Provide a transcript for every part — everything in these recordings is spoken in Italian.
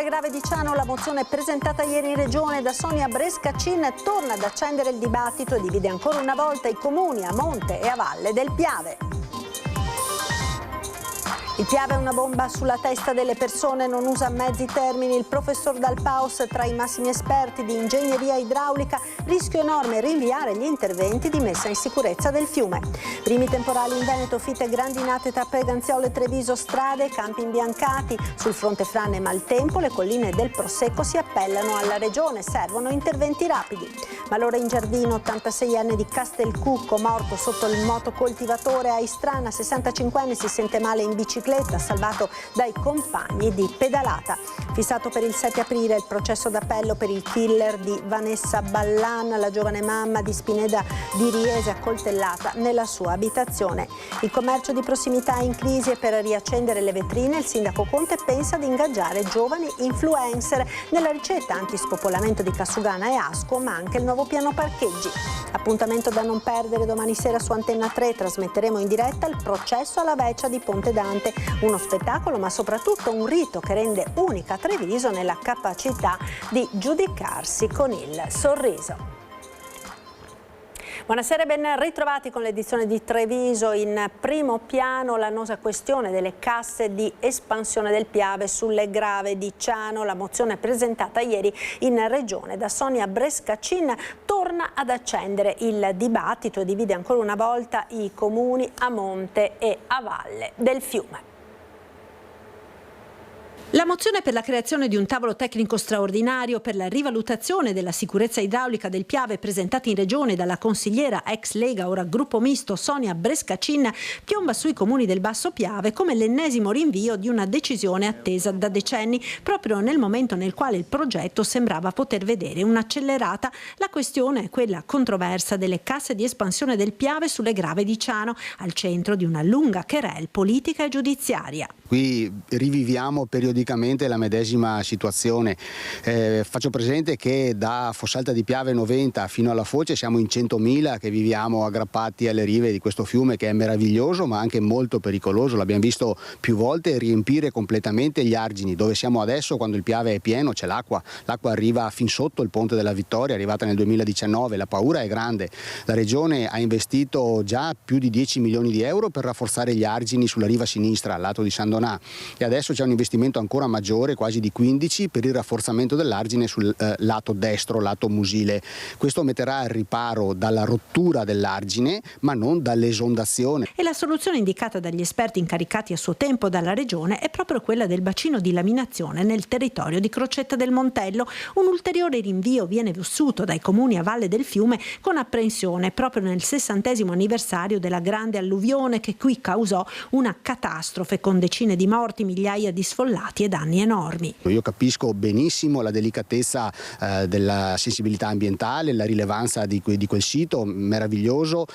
Sulle Grave di Ciano la mozione presentata ieri in Regione da Sonia Brescacin torna ad accendere il dibattito e divide ancora una volta i comuni a monte e a valle del Piave. Il Piave è una bomba sulla testa delle persone, non usa mezzi termini. Il professor Dal Paus, tra i massimi esperti di ingegneria idraulica, rischio enorme rinviare gli interventi di messa in sicurezza del fiume. Primi temporali in Veneto, fitte grandinate tra Preganziolo e Treviso, strade, campi imbiancati. Sul fronte frane e maltempo, le colline del Prosecco si appellano alla Regione, servono interventi rapidi. Malora in giardino, 86enne di Castelcucco, morto sotto il motocoltivatore. A Istrana, 65enne, si sente male in bicicletta, salvato dai compagni di pedalata. Fissato per il 7 aprile il processo d'appello per il killer di Vanessa Ballan, la giovane mamma di Spineda di Riese accoltellata nella sua abitazione. Il commercio di prossimità è in crisi e per riaccendere le vetrine il sindaco Conte pensa di ingaggiare giovani influencer. Nella ricetta antispopolamento di Cassugana e Asco, ma anche il nuovo piano parcheggi. Appuntamento da non perdere domani sera su Antenna 3, trasmetteremo in diretta il processo alla vecchia di Ponte Dante, uno spettacolo ma soprattutto un rito che rende unica Treviso nella capacità di giudicarsi con il sorriso. Buonasera e ben ritrovati con l'edizione di Treviso. In primo piano l'annosa questione delle casse di espansione del Piave sulle Grave di Ciano. La mozione presentata ieri in Regione da Sonia Brescacin torna ad accendere il dibattito e divide ancora una volta i comuni a monte e a valle del fiume. La mozione per la creazione di un tavolo tecnico straordinario per la rivalutazione della sicurezza idraulica del Piave, presentata in Regione dalla consigliera ex Lega, ora gruppo misto, Sonia Brescacin, piomba sui comuni del Basso Piave come l'ennesimo rinvio di una decisione attesa da decenni, proprio nel momento nel quale il progetto sembrava poter vedere un'accelerata. La questione è quella controversa delle casse di espansione del Piave sulle Grave di Ciano, al centro di una lunga querelle politica e giudiziaria. Qui riviviamo periodicamente la medesima situazione. Faccio presente che da Fossalta di Piave 90 fino alla foce siamo in 100.000 che viviamo aggrappati alle rive di questo fiume, che è meraviglioso ma anche molto pericoloso. L'abbiamo visto più volte riempire completamente gli argini. Dove siamo adesso, quando il Piave è pieno, c'è l'acqua. L'acqua arriva fin sotto il Ponte della Vittoria, è arrivata nel 2019. La paura è grande. La Regione ha investito già più di 10 milioni di euro per rafforzare gli argini sulla riva sinistra, al lato di San Donà. E adesso c'è un investimento ancora maggiore, quasi di 15, per il rafforzamento dell'argine sul lato destro, lato Musile. Questo metterà al riparo dalla rottura dell'argine, ma non dall'esondazione. E la soluzione indicata dagli esperti incaricati a suo tempo dalla Regione è proprio quella del bacino di laminazione nel territorio di Crocetta del Montello. Un ulteriore rinvio viene vissuto dai comuni a valle del fiume con apprensione proprio nel 60° anniversario della grande alluvione che qui causò una catastrofe con decine di morti, migliaia di sfollati e danni enormi. Io capisco benissimo la delicatezza della sensibilità ambientale, la rilevanza di quel sito meraviglioso,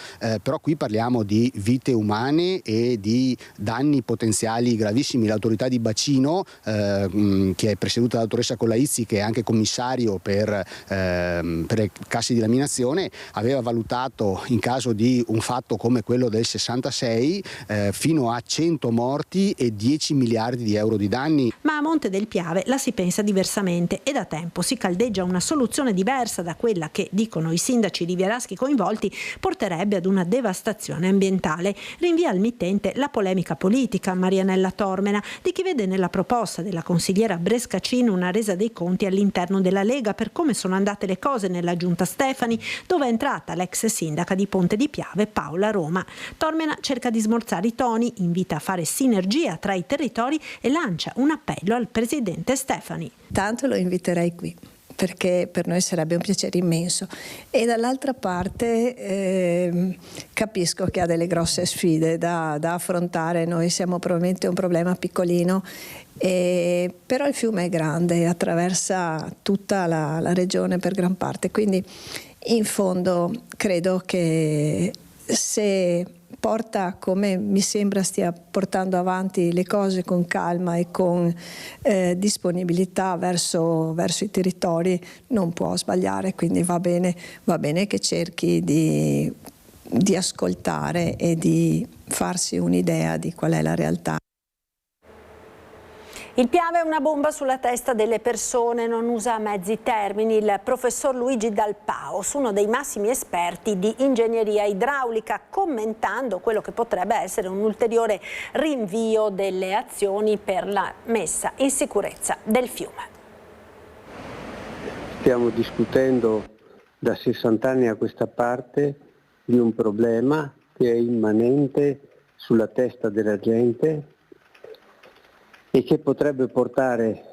però qui parliamo di vite umane e di danni potenziali gravissimi. L'autorità di bacino, che è presieduta dalla dottoressa Colaizzi, che è anche commissario per le casse di laminazione, aveva valutato, in caso di un fatto come quello del 66, fino a 100 morti e 10 miliardi di euro di danni. Ma a Monte del Piave la si pensa diversamente e da tempo si caldeggia una soluzione diversa da quella che, dicono i sindaci rivieraschi coinvolti, porterebbe ad una devastazione ambientale. Rinvia al mittente la polemica politica, Marianella Tormena, di chi vede nella proposta della consigliera Brescacin una resa dei conti all'interno della Lega per come sono andate le cose nella giunta Stefani, dove è entrata l'ex sindaca di Ponte di Piave Paola Roma. Tormena cerca di smorzare i toni, invita a fare sinergia tra i territori e lancia un appello al presidente Stefani. Tanto lo inviterei qui, perché per noi sarebbe un piacere immenso, e dall'altra parte capisco che ha delle grosse sfide da affrontare. Noi siamo probabilmente un problema piccolino, però il fiume è grande e attraversa tutta la regione per gran parte, quindi in fondo credo che se porta, come mi sembra stia portando avanti le cose, con calma e con disponibilità verso i territori, non può sbagliare. Quindi va bene che cerchi di ascoltare e di farsi un'idea di qual è la realtà. Il Piave è una bomba sulla testa delle persone, non usa mezzi termini. Il professor Luigi Dal Paos, uno dei massimi esperti di ingegneria idraulica, commentando quello che potrebbe essere un ulteriore rinvio delle azioni per la messa in sicurezza del fiume. Stiamo discutendo da 60 anni a questa parte di un problema che è immanente sulla testa della gente e che potrebbe portare,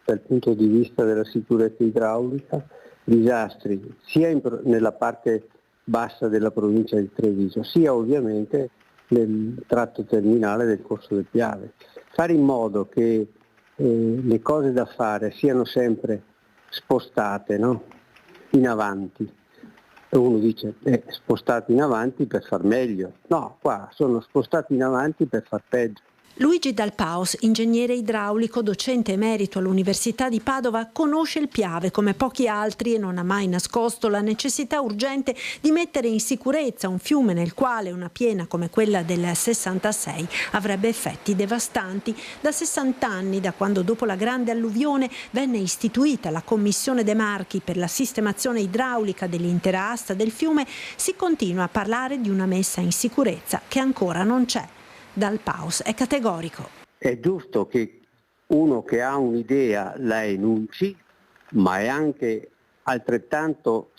dal punto di vista della sicurezza idraulica, disastri sia nella parte bassa della provincia di Treviso, sia ovviamente nel tratto terminale del Corso del Piave. Fare in modo che le cose da fare siano sempre spostate, no? In avanti. E uno dice, spostati in avanti per far meglio. No, qua sono spostati in avanti per far peggio. Luigi Dal Paos, ingegnere idraulico, docente emerito all'Università di Padova, conosce il Piave come pochi altri e non ha mai nascosto la necessità urgente di mettere in sicurezza un fiume nel quale una piena come quella del 66 avrebbe effetti devastanti. Da 60 anni, da quando dopo la grande alluvione venne istituita la Commissione De Marchi per la sistemazione idraulica dell'intera asta del fiume, si continua a parlare di una messa in sicurezza che ancora non c'è. Dal Paos è categorico. È giusto che uno che ha un'idea la enunci, ma è anche altrettanto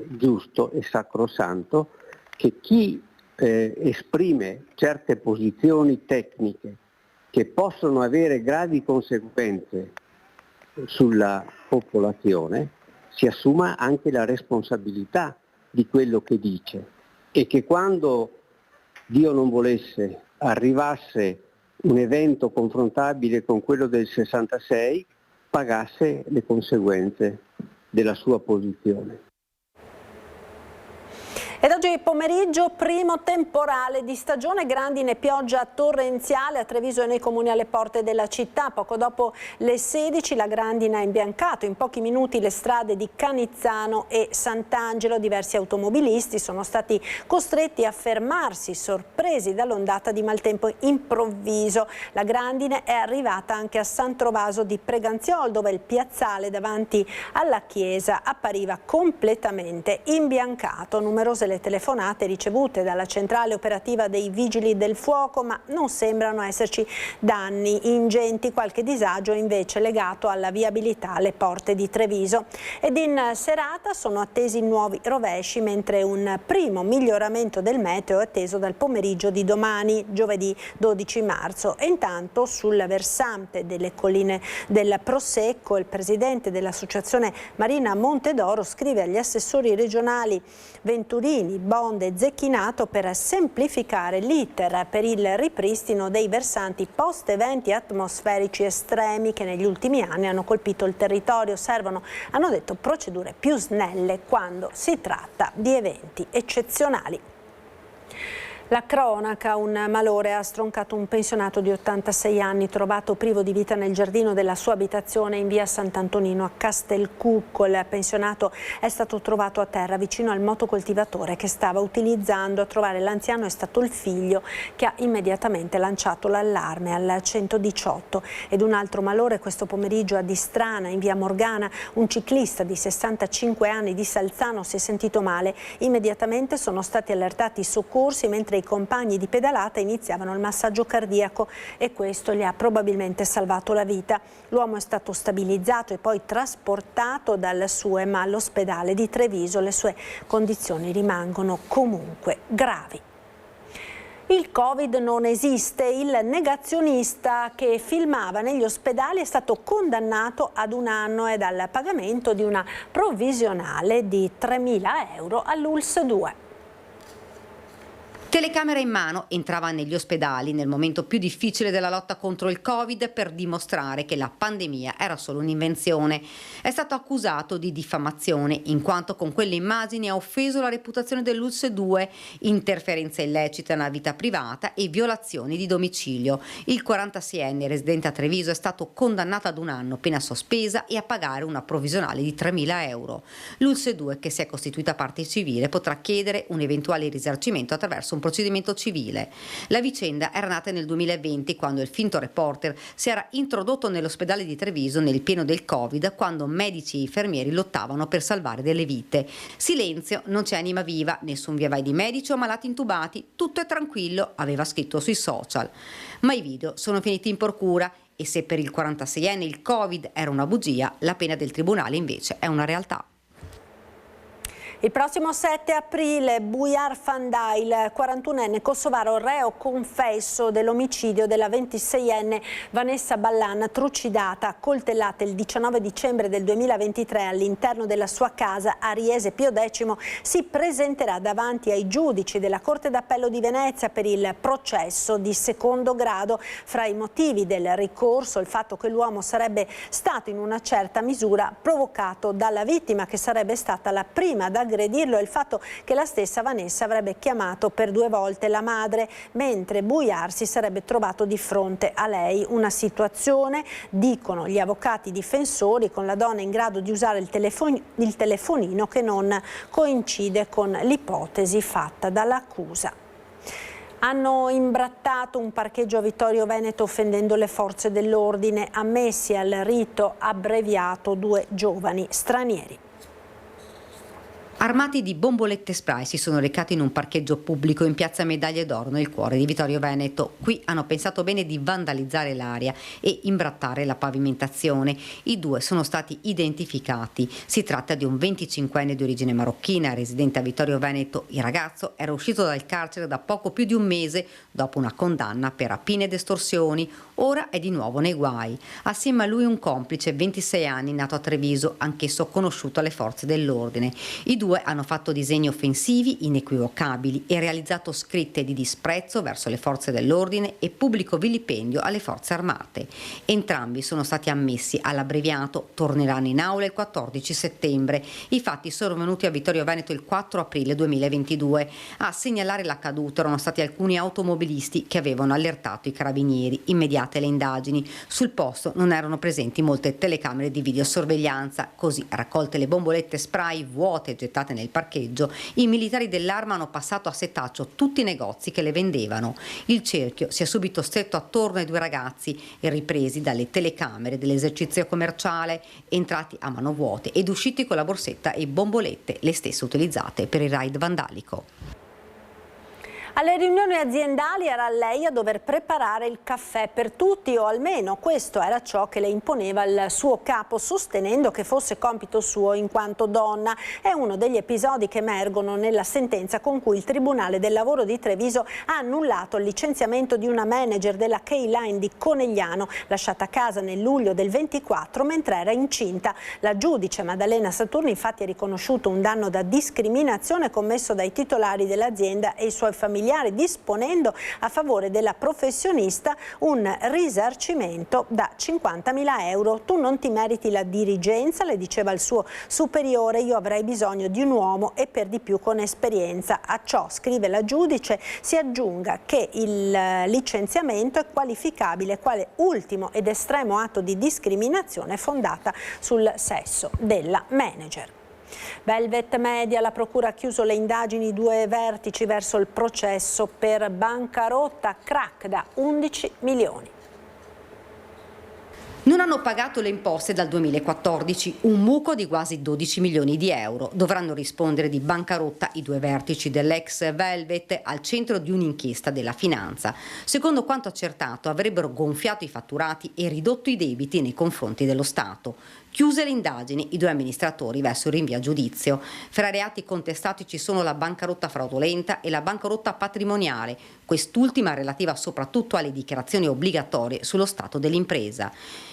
giusto e sacrosanto che chi esprime certe posizioni tecniche che possono avere gravi conseguenze sulla popolazione si assuma anche la responsabilità di quello che dice e che quando Dio non volesse arrivasse un evento confrontabile con quello del 66, pagasse le conseguenze della sua posizione. Ed oggi pomeriggio primo temporale di stagione, grandine e pioggia torrenziale a Treviso e nei comuni alle porte della città. Poco dopo le 16 la grandine ha imbiancato in pochi minuti le strade di Canizzano e Sant'Angelo. Diversi automobilisti sono stati costretti a fermarsi, sorpresi dall'ondata di maltempo improvviso. La grandine è arrivata anche a San Trovaso di Preganziol, dove il piazzale davanti alla chiesa appariva completamente imbiancato. Numerose le telefonate ricevute dalla centrale operativa dei vigili del fuoco, ma non sembrano esserci danni ingenti. Qualche disagio invece legato alla viabilità alle porte di Treviso. Ed in serata sono attesi nuovi rovesci, mentre un primo miglioramento del meteo è atteso dal pomeriggio di domani, giovedì 12 marzo. E intanto sul versante delle colline del Prosecco il presidente dell'Associazione Marina Montedoro scrive agli assessori regionali Venturini, Bond e Zecchinato per semplificare l'iter per il ripristino dei versanti post eventi atmosferici estremi che negli ultimi anni hanno colpito il territorio. Servono, hanno detto, procedure più snelle quando si tratta di eventi eccezionali. La cronaca, un malore ha stroncato un pensionato di 86 anni trovato privo di vita nel giardino della sua abitazione in via Sant'Antonino a Castelcucco. Il pensionato è stato trovato a terra vicino al motocoltivatore che stava utilizzando. A trovare l'anziano è stato il figlio, che ha immediatamente lanciato l'allarme al 118. Ed un altro malore questo pomeriggio a Distrana in via Morgana. Un ciclista di 65 anni di Salzano si è sentito male. Immediatamente sono stati allertati i soccorsi mentre i compagni di pedalata iniziavano il massaggio cardiaco e questo gli ha probabilmente salvato la vita. L'uomo è stato stabilizzato e poi trasportato dal SUEM all'ospedale di Treviso. Le sue condizioni rimangono comunque gravi. Il Covid non esiste. Il negazionista che filmava negli ospedali è stato condannato ad 1 anno e al pagamento di una provvisionale di 3.000 euro all'ULSS 2. Telecamera in mano entrava negli ospedali nel momento più difficile della lotta contro il Covid per dimostrare che la pandemia era solo un'invenzione. È stato accusato di diffamazione in quanto con quelle immagini ha offeso la reputazione dell'ULSS 2, interferenza illecita nella vita privata e violazioni di domicilio. Il 46enne residente a Treviso è stato condannato ad 1 anno, pena sospesa, e a pagare una provvisionale di 3.000 euro. L'ULSS 2, che si è costituita parte civile, potrà chiedere un eventuale risarcimento attraverso un procedimento civile. La vicenda era nata nel 2020, quando il finto reporter si era introdotto nell'ospedale di Treviso nel pieno del Covid, quando medici e infermieri lottavano per salvare delle vite. Silenzio, non c'è anima viva, nessun via vai di medici o malati intubati, tutto è tranquillo, aveva scritto sui social. Ma i video sono finiti in procura e se per il 46enne il Covid era una bugia, la pena del tribunale invece è una realtà. Il prossimo 7 aprile Bujar Fandaj, il 41enne kosovaro reo confesso dell'omicidio della 26enne Vanessa Ballan, trucidata a coltellate il 19 dicembre del 2023 all'interno della sua casa a Riese Pio X, si presenterà davanti ai giudici della Corte d'Appello di Venezia per il processo di secondo grado. Fra i motivi del ricorso il fatto che l'uomo sarebbe stato in una certa misura provocato dalla vittima, che sarebbe stata la prima ad aggredirlo, e il fatto che la stessa Vanessa avrebbe chiamato per 2 volte la madre, mentre Bujar si sarebbe trovato di fronte a lei. Una situazione, dicono gli avvocati difensori, con la donna in grado di usare il telefonino che non coincide con l'ipotesi fatta dall'accusa. Hanno imbrattato un parcheggio a Vittorio Veneto offendendo le forze dell'ordine, ammessi al rito abbreviato 2 giovani stranieri. Armati di bombolette spray si sono recati in un parcheggio pubblico in piazza Medaglie d'Oro nel cuore di Vittorio Veneto. Qui hanno pensato bene di vandalizzare l'area e imbrattare la pavimentazione. I 2 sono stati identificati. Si tratta di un 25enne di origine marocchina, residente a Vittorio Veneto. Il ragazzo era uscito dal carcere da poco più di un mese dopo una condanna per rapine ed estorsioni. Ora è di nuovo nei guai. Assieme a lui un complice, 26 anni, nato a Treviso, anch'esso conosciuto alle forze dell'ordine. I 2 hanno fatto disegni offensivi inequivocabili e realizzato scritte di disprezzo verso le forze dell'ordine e pubblico vilipendio alle forze armate. Entrambi sono stati ammessi all'abbreviato, torneranno in aula il 14 settembre. I fatti sono venuti a Vittorio Veneto il 4 aprile 2022. A segnalare l'accaduto erano stati alcuni automobilisti che avevano allertato i carabinieri. Immediate le indagini. Sul posto non erano presenti molte telecamere di videosorveglianza. Così, raccolte le bombolette spray vuote e gettate nel parcheggio, i militari dell'arma hanno passato a setaccio tutti i negozi che le vendevano. Il cerchio si è subito stretto attorno ai 2 ragazzi e ripresi dalle telecamere dell'esercizio commerciale, entrati a mano vuote ed usciti con la borsetta e bombolette, le stesse utilizzate per il raid vandalico. Alle riunioni aziendali era lei a dover preparare il caffè per tutti, o almeno questo era ciò che le imponeva il suo capo, sostenendo che fosse compito suo in quanto donna. È uno degli episodi che emergono nella sentenza con cui il Tribunale del Lavoro di Treviso ha annullato il licenziamento di una manager della K-Line di Conegliano, lasciata a casa nel luglio del 24 mentre era incinta. La giudice Maddalena Saturni infatti ha riconosciuto un danno da discriminazione commesso dai titolari dell'azienda e i suoi familiari, disponendo a favore della professionista un risarcimento da 50.000 euro. Tu non ti meriti la dirigenza, le diceva il suo superiore, io avrei bisogno di un uomo e per di più con esperienza. A ciò, scrive la giudice, si aggiunga che il licenziamento è qualificabile quale ultimo ed estremo atto di discriminazione fondata sul sesso della manager. Velvet Media, la procura ha chiuso le indagini 2 vertici verso il processo per bancarotta, crack da 11 milioni. Non hanno pagato le imposte dal 2014, un buco di quasi 12 milioni di euro. Dovranno rispondere di bancarotta i 2 vertici dell'ex Velvet al centro di un'inchiesta della finanza. Secondo quanto accertato, avrebbero gonfiato i fatturati e ridotto i debiti nei confronti dello Stato. Chiuse le indagini, i 2 amministratori verso il rinvio a giudizio. Fra i reati contestati ci sono la bancarotta fraudolenta e la bancarotta patrimoniale, quest'ultima relativa soprattutto alle dichiarazioni obbligatorie sullo stato dell'impresa.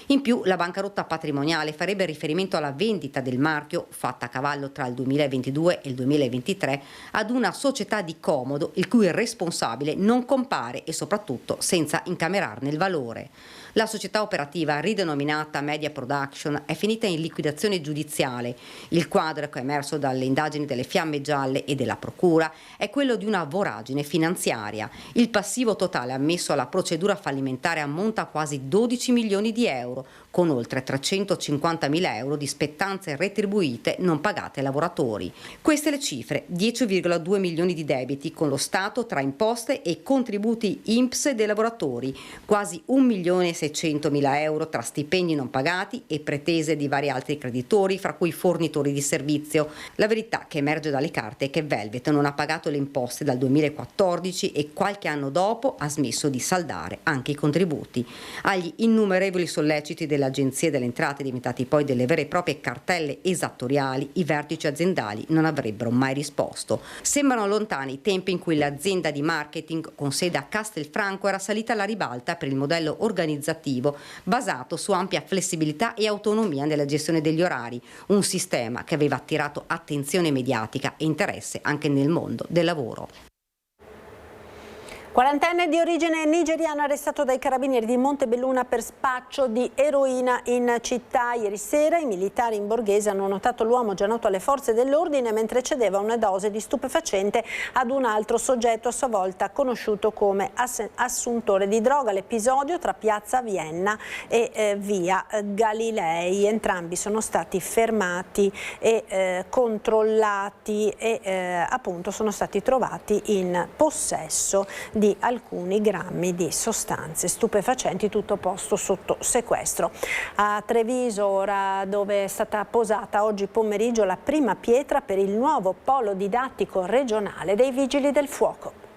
In più, la bancarotta patrimoniale farebbe riferimento alla vendita del marchio, fatta a cavallo tra il 2022 e il 2023, ad una società di comodo il cui responsabile non compare e soprattutto senza incamerarne il valore. La società operativa, ridenominata Media Production, è finita in liquidazione giudiziale. Il quadro che è emerso dalle indagini delle Fiamme Gialle e della Procura è quello di una voragine finanziaria. Il passivo totale ammesso alla procedura fallimentare ammonta a quasi 12 milioni di euro, con oltre 350.000 euro di spettanze retribuite non pagate ai lavoratori. Queste le cifre: 10,2 milioni di debiti con lo Stato tra imposte e contributi INPS dei lavoratori, quasi 1.600.000 euro tra stipendi non pagati e pretese di vari altri creditori, fra cui fornitori di servizio. La verità che emerge dalle carte è che Velvet non ha pagato le imposte dal 2014 e qualche anno dopo ha smesso di saldare anche i contributi. Agli innumerevoli solleciti delle agenzie delle entrate, diventati poi delle vere e proprie cartelle esattoriali, i vertici aziendali non avrebbero mai risposto. Sembrano lontani i tempi in cui l'azienda di marketing con sede a Castelfranco era salita alla ribalta per il modello organizzativo basato su ampia flessibilità e autonomia nella gestione degli orari, un sistema che aveva attirato attenzione mediatica e interesse anche nel mondo del lavoro. Quarantenne di origine nigeriana arrestato dai carabinieri di Montebelluna per spaccio di eroina in città. Ieri sera i militari in borghese hanno notato l'uomo già noto alle forze dell'ordine mentre cedeva una dose di stupefacente ad un altro soggetto a sua volta conosciuto come assuntore di droga. L'episodio tra piazza Vienna e via Galilei. Entrambi sono stati fermati e controllati e appunto sono stati trovati in possesso di alcuni grammi di sostanze stupefacenti, tutto posto sotto sequestro. A Treviso, ora dove è stata posata oggi pomeriggio la prima pietra per il nuovo polo didattico regionale dei Vigili del Fuoco.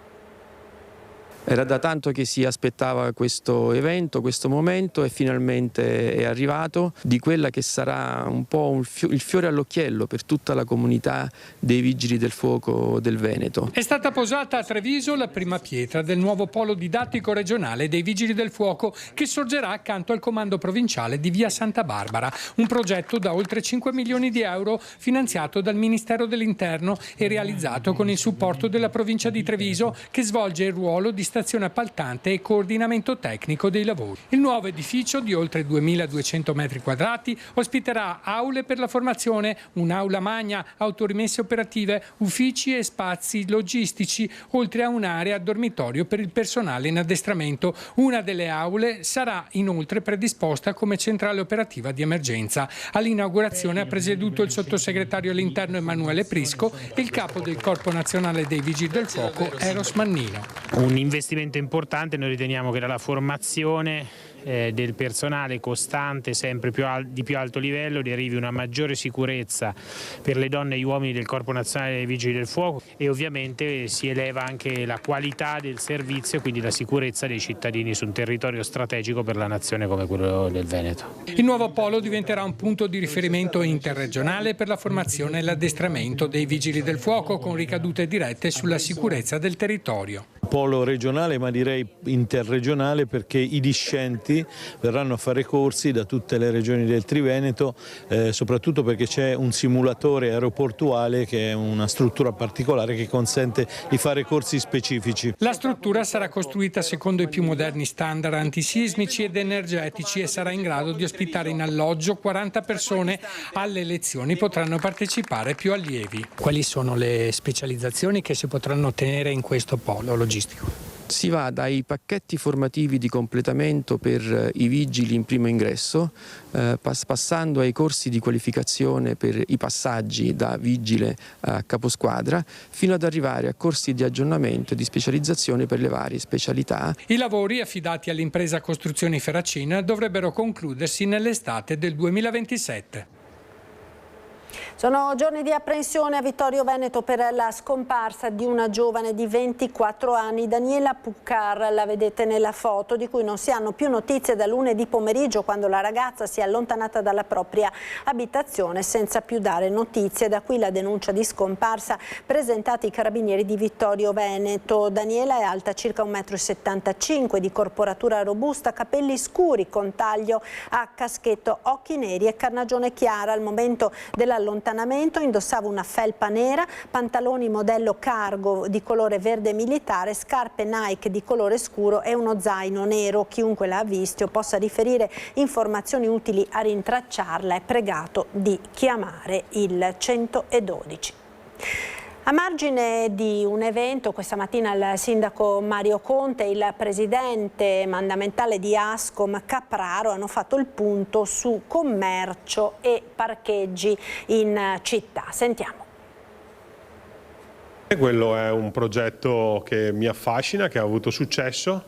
Era da tanto che si aspettava questo evento, questo momento, e finalmente è arrivato, di quella che sarà un po' il fiore all'occhiello per tutta la comunità dei Vigili del Fuoco del Veneto. È stata posata a Treviso la prima pietra del nuovo polo didattico regionale dei Vigili del Fuoco che sorgerà accanto al comando provinciale di via Santa Barbara, un progetto da oltre 5 milioni di euro finanziato dal Ministero dell'Interno e realizzato con il supporto della provincia di Treviso, che svolge il ruolo di stazione appaltante e coordinamento tecnico dei lavori. Il nuovo edificio di oltre 2.200 metri quadrati ospiterà aule per la formazione, un'aula magna, autorimesse operative, uffici e spazi logistici, oltre a un'area dormitorio per il personale in addestramento. Una delle aule sarà inoltre predisposta come centrale operativa di emergenza. All'inaugurazione ha presieduto il sottosegretario all'interno Emanuele Prisco e il capo del Corpo Nazionale dei Vigili del Fuoco Eros Mannino. Un investimento importante, noi riteniamo che la formazione del personale costante, sempre di più alto livello, derivi una maggiore sicurezza per le donne e gli uomini del Corpo Nazionale dei Vigili del Fuoco e ovviamente si eleva anche la qualità del servizio e quindi la sicurezza dei cittadini su un territorio strategico per la nazione come quello del Veneto. Il nuovo polo diventerà un punto di riferimento interregionale per la formazione e l'addestramento dei Vigili del Fuoco, con ricadute dirette sulla sicurezza del territorio. Polo regionale, ma direi interregionale, perché i discenti verranno a fare corsi da tutte le regioni del Triveneto, soprattutto perché c'è un simulatore aeroportuale che è una struttura particolare che consente di fare corsi specifici. La struttura sarà costruita secondo i più moderni standard antisismici ed energetici e sarà in grado di ospitare in alloggio 40 persone. Alle lezioni potranno partecipare più allievi. Quali sono le specializzazioni che si potranno ottenere in questo polo logistico? Si va dai pacchetti formativi di completamento per i vigili in primo ingresso, passando ai corsi di qualificazione per i passaggi da vigile a caposquadra, fino ad arrivare a corsi di aggiornamento e di specializzazione per le varie specialità. I lavori, affidati all'impresa Costruzioni Ferracina, dovrebbero concludersi nell'estate del 2027. Sono giorni di apprensione a Vittorio Veneto per la scomparsa di una giovane di 24 anni, Daniela Puccar, la vedete nella foto, di cui non si hanno più notizie da lunedì pomeriggio, quando la ragazza si è allontanata dalla propria abitazione senza più dare notizie. Da qui la denuncia di scomparsa presentata ai carabinieri di Vittorio Veneto. Daniela è alta circa 1,75 m, di corporatura robusta, capelli scuri con taglio a caschetto, occhi neri e carnagione chiara. Al momento dell'allontanamento allontanamento, indossava una felpa nera, pantaloni modello cargo di colore verde militare, scarpe Nike di colore scuro e uno zaino nero. Chiunque l'ha visto possa riferire informazioni utili a rintracciarla è pregato di chiamare il 112. A margine di un evento, questa mattina il sindaco Mario Conte e il presidente mandamentale di Ascom Capraro hanno fatto il punto su commercio e parcheggi in città. Sentiamo. Quello è un progetto che mi affascina, che ha avuto successo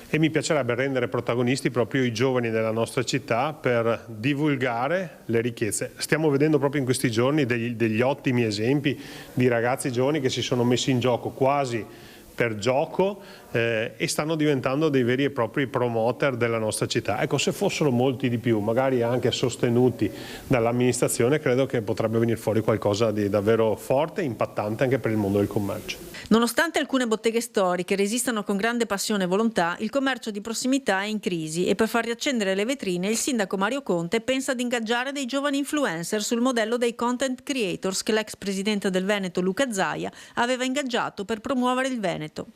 e mi piacerebbe rendere protagonisti proprio i giovani della nostra città per divulgare le ricchezze. Stiamo vedendo proprio in questi giorni degli ottimi esempi di ragazzi giovani che si sono messi in gioco quasi per gioco e stanno diventando dei veri e propri promoter della nostra città. Ecco, se fossero molti di più, magari anche sostenuti dall'amministrazione, credo che potrebbe venire fuori qualcosa di davvero forte e impattante anche per il mondo del commercio. Nonostante alcune botteghe storiche resistano con grande passione e volontà, il commercio di prossimità è in crisi e per far riaccendere le vetrine il sindaco Mario Conte pensa ad ingaggiare dei giovani influencer sul modello dei content creators che l'ex presidente del Veneto Luca Zaia aveva ingaggiato per promuovere il Veneto.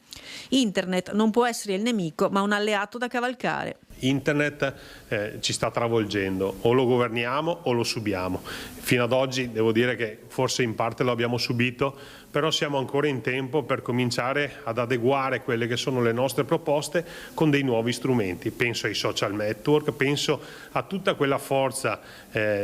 Internet non può essere il nemico, ma un alleato da cavalcare. Internet ci sta travolgendo, o lo governiamo o lo subiamo. Fino ad oggi devo dire che forse in parte lo abbiamo subito, però siamo ancora in tempo per cominciare ad adeguare quelle che sono le nostre proposte con dei nuovi strumenti. Penso ai social network, penso a tutta quella forza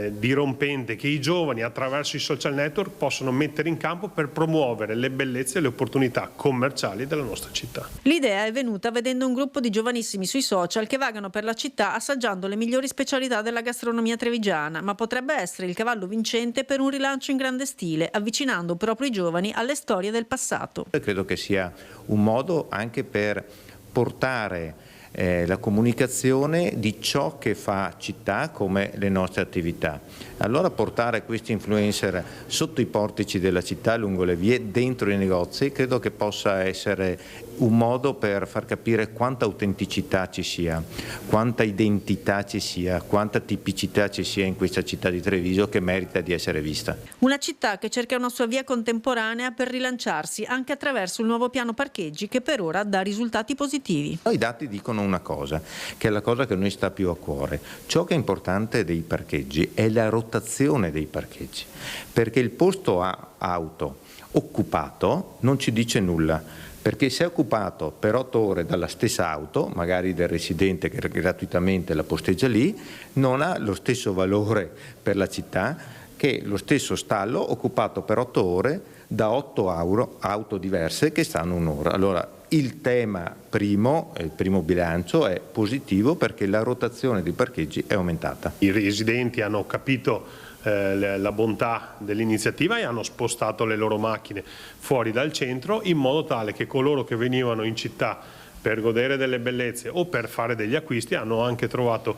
dirompente che i giovani attraverso i social network possono mettere in campo per promuovere le bellezze e le opportunità commerciali della nostra città. L'idea è venuta vedendo un gruppo di giovanissimi sui social che vagano per la città assaggiando le migliori specialità della gastronomia trevigiana, ma potrebbe essere il cavallo vincente per un rilancio in grande stile, avvicinando proprio i giovani alle storie del passato. Credo che sia un modo anche per portare la comunicazione di ciò che fa città come le nostre attività. Allora portare questi influencer sotto i portici della città, lungo le vie, dentro i negozi, credo che possa essere un modo per far capire quanta autenticità ci sia, quanta identità ci sia, quanta tipicità ci sia in questa città di Treviso che merita di essere vista. Una città che cerca una sua via contemporanea per rilanciarsi anche attraverso il nuovo piano parcheggi che per ora dà risultati positivi. I dati dicono una cosa, che è la cosa che a noi sta più a cuore. Ciò che è importante dei parcheggi è la rotazione dei parcheggi, perché il posto auto occupato non ci dice nulla, perché se è occupato per 8 ore dalla stessa auto, magari del residente che gratuitamente la posteggia lì, non ha lo stesso valore per la città che lo stesso stallo occupato per 8 ore da 8 auto diverse che stanno un'ora. Allora il tema primo, il primo bilancio è positivo perché la rotazione dei parcheggi è aumentata. I residenti hanno capito la bontà dell'iniziativa e hanno spostato le loro macchine fuori dal centro in modo tale che coloro che venivano in città per godere delle bellezze o per fare degli acquisti hanno anche trovato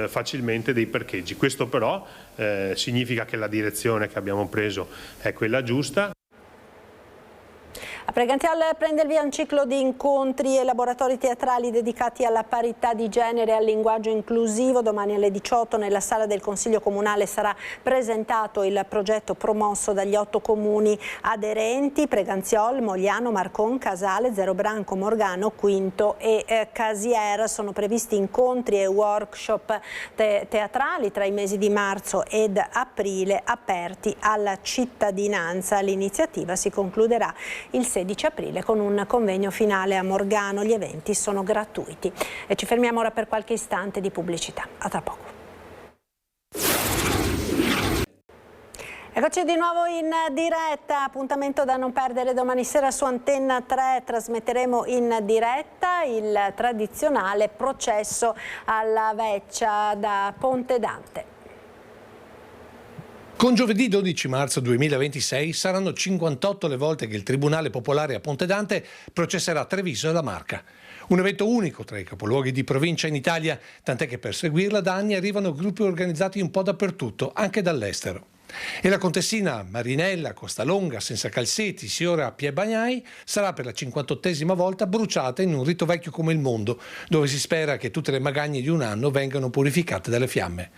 facilmente dei parcheggi. Questo però significa che la direzione che abbiamo preso è quella giusta. A Pregantial prende il via un ciclo di incontri e laboratori teatrali dedicati alla parità di genere e al linguaggio inclusivo. Domani alle 18 nella sala del Consiglio Comunale sarà presentato il progetto promosso dagli 8 comuni aderenti: Preganziol, Mogliano, Marcon, Casale, Zerobranco, Morgano, Quinto e Casier. Sono previsti incontri e workshop teatrali tra i mesi di marzo ed aprile aperti alla cittadinanza. L'iniziativa si concluderà il 16 aprile con un convegno finale a Morgano. Gli eventi sono gratuiti. E ci fermiamo ora per qualche istante di pubblicità. A tra poco. Eccoci di nuovo in diretta, appuntamento da non perdere domani sera su Antenna 3, trasmetteremo in diretta il tradizionale processo alla Veccia da Ponte Dante. Con giovedì 12 marzo 2026 saranno 58 le volte che il Tribunale Popolare a Ponte Dante processerà Treviso e la Marca. Un evento unico tra i capoluoghi di provincia in Italia, tant'è che per seguirla da anni arrivano gruppi organizzati un po' dappertutto, anche dall'estero. E la contessina Marinella Costalonga senza Calzetti, signora Pie Bagnai, sarà per la 58esima volta bruciata in un rito vecchio come il mondo, dove si spera che tutte le magagne di un anno vengano purificate dalle fiamme.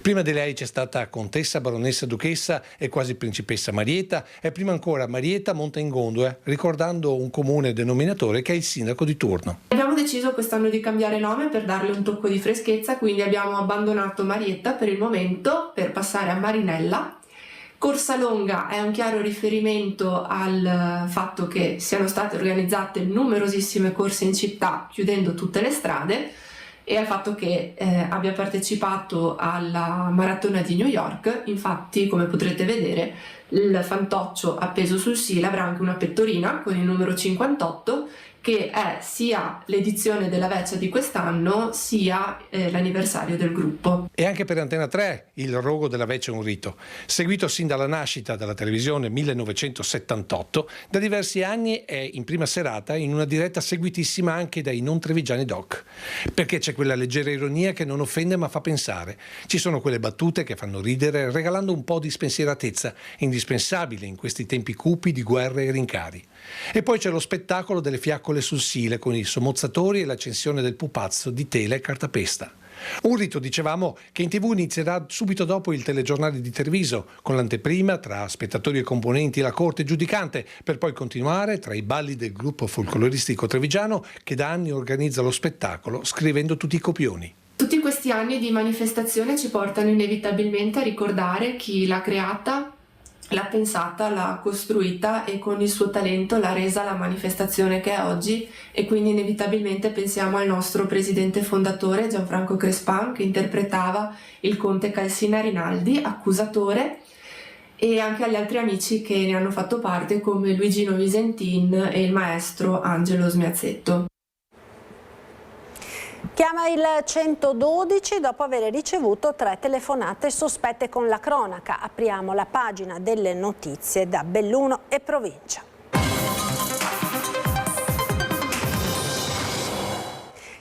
Prima di lei c'è stata contessa, baronessa, duchessa e quasi principessa Marietta, e prima ancora Marietta monta in gondola, ricordando un comune denominatore che è il sindaco di turno. Abbiamo deciso quest'anno di cambiare nome per darle un tocco di freschezza, quindi abbiamo abbandonato Marietta per il momento per passare a Marinella. Corsalonga è un chiaro riferimento al fatto che siano state organizzate numerosissime corse in città chiudendo tutte le strade e al fatto che abbia partecipato alla maratona di New York. Infatti, come potrete vedere, il fantoccio appeso sul SIL avrà anche una pettorina con il numero 58, che è sia l'edizione della Vecchia di quest'anno sia l'anniversario del gruppo. E anche per Antena 3 il rogo della Vecchia è un rito, seguito sin dalla nascita della televisione 1978, da diversi anni è in prima serata in una diretta seguitissima anche dai non trevigiani doc, perché c'è quella leggera ironia che non offende ma fa pensare, ci sono quelle battute che fanno ridere regalando un po' di spensieratezza, indispensabile in questi tempi cupi di guerre e rincari. E poi c'è lo spettacolo delle fiaccole sul Sile con i sommozzatori e l'accensione del pupazzo di tela e cartapesta. Un rito, dicevamo, che in TV inizierà subito dopo il telegiornale di Treviso, con l'anteprima tra spettatori e componenti la corte giudicante, per poi continuare tra i balli del gruppo folcloristico trevigiano che da anni organizza lo spettacolo scrivendo tutti i copioni. Tutti questi anni di manifestazione ci portano inevitabilmente a ricordare chi l'ha creata, l'ha pensata, l'ha costruita e con il suo talento l'ha resa la manifestazione che è oggi, e quindi inevitabilmente pensiamo al nostro presidente fondatore Gianfranco Crespan, che interpretava il conte Calsina Rinaldi, accusatore, e anche agli altri amici che ne hanno fatto parte come Luigino Visentin e il maestro Angelo Smiazzetto. Chiama il 112 dopo aver ricevuto 3 telefonate sospette con la cronaca. Apriamo la pagina delle notizie da Belluno e provincia.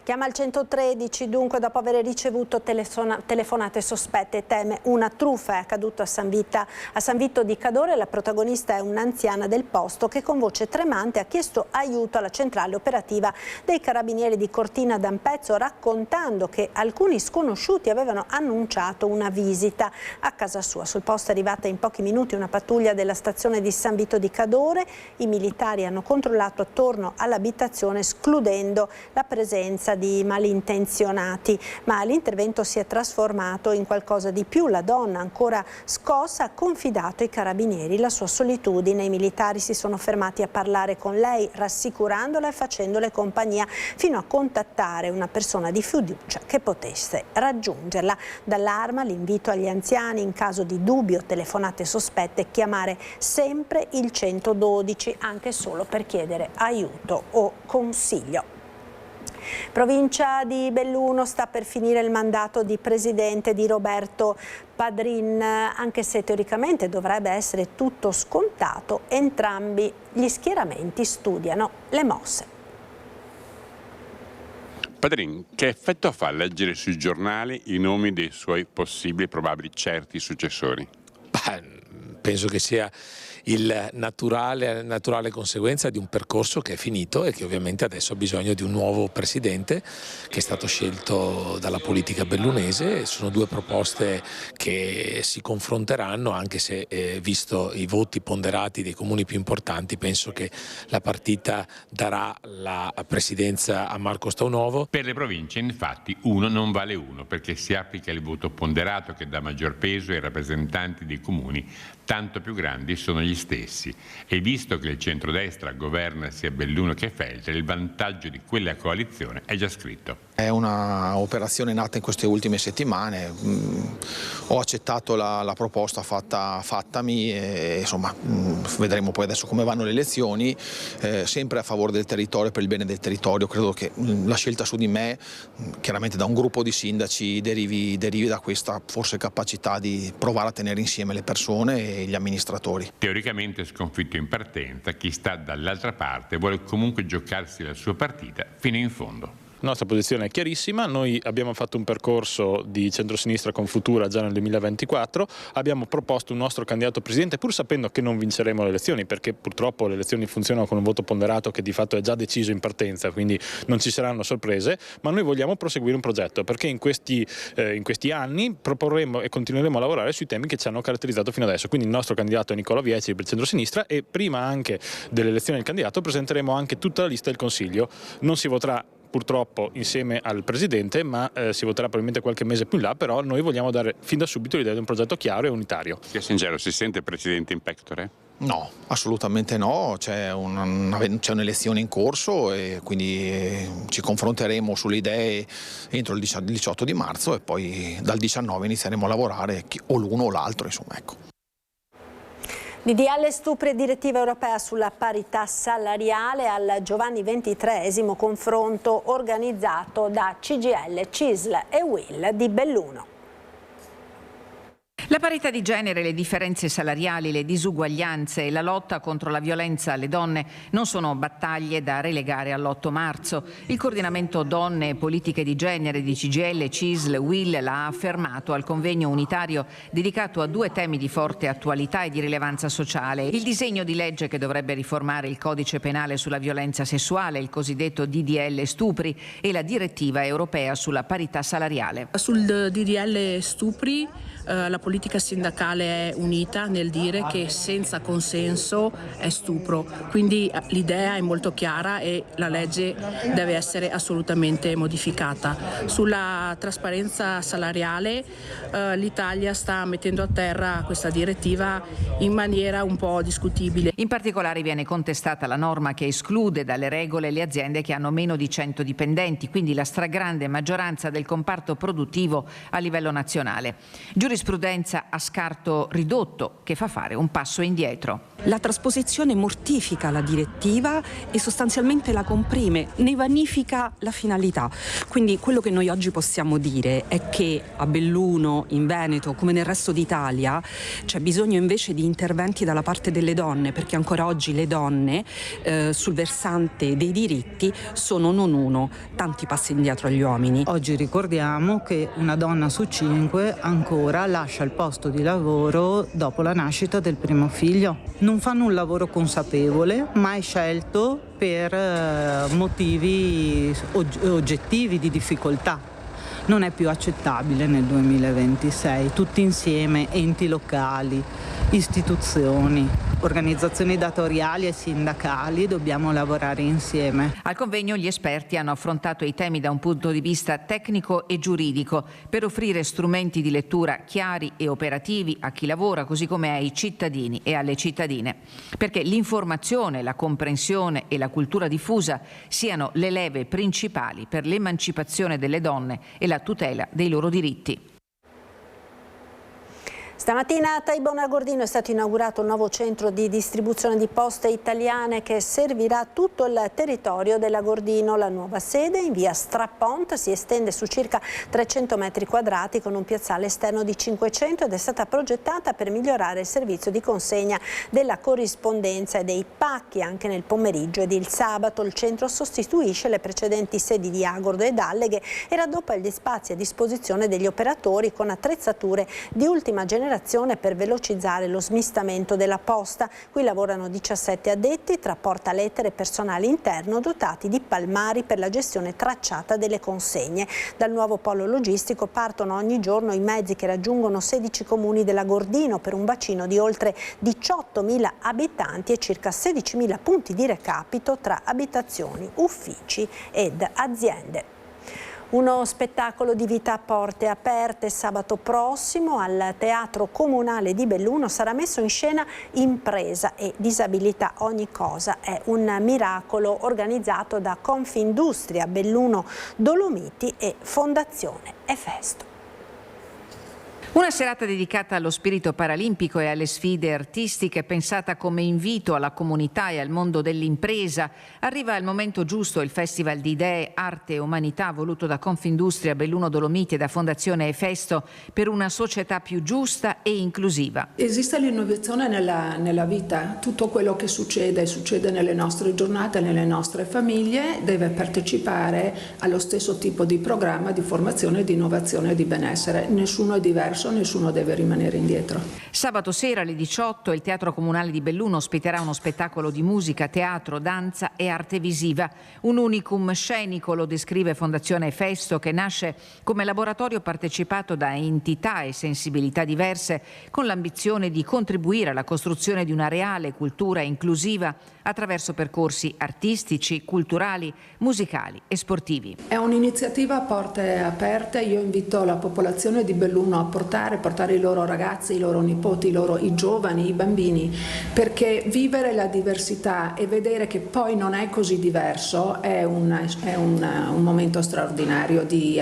Chiama il 113 dunque dopo aver ricevuto telefonate sospette, teme una truffa. È accaduto a San Vito di Cadore. La protagonista è un'anziana del posto che con voce tremante ha chiesto aiuto alla centrale operativa dei carabinieri di Cortina d'Ampezzo, raccontando che alcuni sconosciuti avevano annunciato una visita a casa sua. Sul posto è arrivata in pochi minuti una pattuglia della stazione di San Vito di Cadore. I militari hanno controllato attorno all'abitazione escludendo la presenza di malintenzionati, ma l'intervento si è trasformato in qualcosa di più. La donna, ancora scossa, ha confidato ai carabinieri la sua solitudine. I militari si sono fermati a parlare con lei, rassicurandola e facendole compagnia fino a contattare una persona di fiducia che potesse raggiungerla. D'allarma l'invito agli anziani, in caso di dubbio o telefonate sospette, chiamare sempre il 112, anche solo per chiedere aiuto o consiglio. Provincia di Belluno, sta per finire il mandato di presidente di Roberto Padrin, anche se teoricamente dovrebbe essere tutto scontato. Entrambi gli schieramenti studiano le mosse. Padrin, che effetto fa leggere sui giornali i nomi dei suoi possibili, probabili, certi successori? Penso che sia la naturale conseguenza di un percorso che è finito e che ovviamente adesso ha bisogno di un nuovo presidente che è stato scelto dalla politica bellunese. Sono 2 proposte che si confronteranno, anche se visto i voti ponderati dei comuni più importanti penso che la partita darà la presidenza a Marco Staunovo. Per le province infatti 1 non vale 1 perché si applica il voto ponderato che dà maggior peso ai rappresentanti dei comuni, tanto più grandi sono gli stessi, e visto che il centrodestra governa sia Belluno che Feltre, il vantaggio di quella coalizione è già scritto. È una operazione nata in queste ultime settimane, ho accettato la proposta fattami e insomma vedremo poi adesso come vanno le elezioni, sempre a favore del territorio, per il bene del territorio. Credo che la scelta su di me, chiaramente da un gruppo di sindaci, derivi da questa forse capacità di provare a tenere insieme le persone e gli amministratori. Teoricamente sconfitto in partenza, chi sta dall'altra parte vuole comunque giocarsi la sua partita fino in fondo. La nostra posizione è chiarissima, noi abbiamo fatto un percorso di centrosinistra con Futura già nel 2024, abbiamo proposto un nostro candidato presidente pur sapendo che non vinceremo le elezioni, perché purtroppo le elezioni funzionano con un voto ponderato che di fatto è già deciso in partenza, quindi non ci saranno sorprese, ma noi vogliamo proseguire un progetto perché in questi anni proporremo e continueremo a lavorare sui temi che ci hanno caratterizzato fino adesso, quindi il nostro candidato è Nicola Vieci per il centrosinistra e prima anche delle elezioni del candidato presenteremo anche tutta la lista del Consiglio. Non si voterà purtroppo insieme al Presidente, ma si voterà probabilmente qualche mese più in là, però noi vogliamo dare fin da subito l'idea di un progetto chiaro e unitario. Sincero, si sente Presidente in pectore? No, assolutamente no, c'è un'elezione in corso e quindi ci confronteremo sulle idee entro il 18 di marzo e poi dal 19 inizieremo a lavorare o l'uno o l'altro, insomma, ecco. DDL stupri e direttiva europea sulla parità salariale al Giovanni XXIII confronto organizzato da CGIL, CISL e UIL di Belluno. La parità di genere, le differenze salariali, le disuguaglianze e la lotta contro la violenza alle donne non sono battaglie da relegare all'8 marzo. Il coordinamento donne e politiche di genere di CGIL, CISL, UIL l'ha affermato al convegno unitario dedicato a due temi di forte attualità e di rilevanza sociale. Il disegno di legge che dovrebbe riformare il codice penale sulla violenza sessuale, il cosiddetto DDL stupri, e la direttiva europea sulla parità salariale. Sul DDL stupri la politica sindacale è unita nel dire che senza consenso è stupro, quindi l'idea è molto chiara e la legge deve essere assolutamente modificata. Sulla trasparenza salariale l'Italia sta mettendo a terra questa direttiva in maniera un po' discutibile. In particolare viene contestata la norma che esclude dalle regole le aziende che hanno meno di 100 dipendenti, quindi la stragrande maggioranza del comparto produttivo a livello nazionale. Giurisprudenza a scarto ridotto che fa fare un passo indietro. La trasposizione mortifica la direttiva e sostanzialmente la comprime, ne vanifica la finalità. Quindi quello che noi oggi possiamo dire è che a Belluno, in Veneto, come nel resto d'Italia, c'è bisogno invece di interventi dalla parte delle donne, perché ancora oggi le donne sul versante dei diritti sono non uno, tanti passi indietro agli uomini. Oggi ricordiamo che una donna su 5 ancora lascia il posto di lavoro dopo la nascita del primo figlio. Non fanno un lavoro consapevole, ma è scelto per motivi oggettivi di difficoltà. Non è più accettabile nel 2026. Tutti insieme, enti locali, istituzioni, organizzazioni datoriali e sindacali, dobbiamo lavorare insieme. Al convegno gli esperti hanno affrontato i temi da un punto di vista tecnico e giuridico per offrire strumenti di lettura chiari e operativi a chi lavora, così come ai cittadini e alle cittadine, perché l'informazione, la comprensione e la cultura diffusa siano le leve principali per l'emancipazione delle donne e la tutela dei loro diritti. Stamattina a Taibona Gordino è stato inaugurato un nuovo centro di distribuzione di poste italiane che servirà tutto il territorio della Gordino. La nuova sede in via Strappont si estende su circa 300 metri quadrati con un piazzale esterno di 500 ed è stata progettata per migliorare il servizio di consegna della corrispondenza e dei pacchi anche nel pomeriggio ed il sabato. Il centro sostituisce le precedenti sedi di Agordo ed Alleghe e raddoppia gli spazi a disposizione degli operatori con attrezzature di ultima generazione per velocizzare lo smistamento della posta. Qui lavorano 17 addetti tra portalettere e personale interno dotati di palmari per la gestione tracciata delle consegne. Dal nuovo polo logistico partono ogni giorno i mezzi che raggiungono 16 comuni della Gordino per un bacino di oltre 18.000 abitanti e circa 16.000 punti di recapito tra abitazioni, uffici ed aziende. Uno spettacolo di vita a porte aperte sabato prossimo al Teatro Comunale di Belluno sarà messo in scena Impresa e disabilità ogni cosa è un miracolo, organizzato da Confindustria Belluno Dolomiti e Fondazione Efesto. Una serata dedicata allo spirito paralimpico e alle sfide artistiche, pensata come invito alla comunità e al mondo dell'impresa. Arriva al momento giusto il Festival di Idee, Arte e Umanità voluto da Confindustria Belluno Dolomiti e da Fondazione Efesto per una società più giusta e inclusiva. Esiste l'innovazione nella vita, tutto quello che succede nelle nostre giornate, nelle nostre famiglie, deve partecipare allo stesso tipo di programma di formazione, di innovazione e di benessere. Nessuno è diverso. Nessuno deve rimanere indietro. Sabato sera alle 18 il Teatro Comunale di Belluno ospiterà uno spettacolo di musica, teatro, danza e arte visiva. Un unicum scenico, lo descrive Fondazione Efesto, che nasce come laboratorio partecipato da entità e sensibilità diverse, con l'ambizione di contribuire alla costruzione di una reale cultura inclusiva attraverso percorsi artistici, culturali, musicali e sportivi. È un'iniziativa a porte aperte. Io invito la popolazione di Belluno a portare i loro ragazzi, i loro nipoti, i giovani, i bambini, perché vivere la diversità e vedere che poi non è così diverso è un momento straordinario di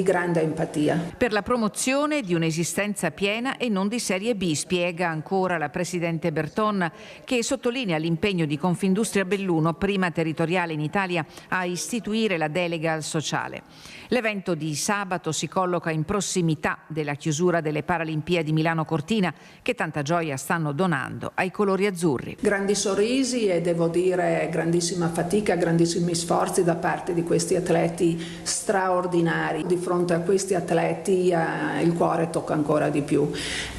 grande empatia. Per la promozione di un'esistenza piena e non di serie B, spiega ancora la Presidente Berton, che sottolinea l'impegno di Confindustria Belluno, prima territoriale in Italia a istituire la delega al sociale. L'evento di sabato si colloca in prossimità della chiusura delle Paralimpiadi Milano-Cortina, che tanta gioia stanno donando ai colori azzurri. Grandi sorrisi e devo dire grandissima fatica, grandissimi sforzi da parte di questi atleti straordinari. Di fronte a questi atleti il cuore tocca ancora di più.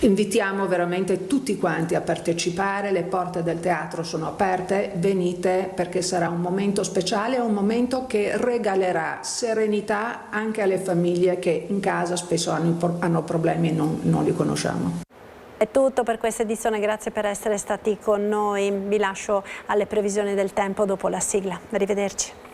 Invitiamo veramente tutti quanti a partecipare, le porte del teatro sono aperte, venite perché sarà un momento speciale, un momento che regalerà serenità anche alle famiglie che in casa spesso hanno problemi e non li conosciamo. È tutto per questa edizione, grazie per essere stati con noi. Vi lascio alle previsioni del tempo dopo la sigla. Arrivederci.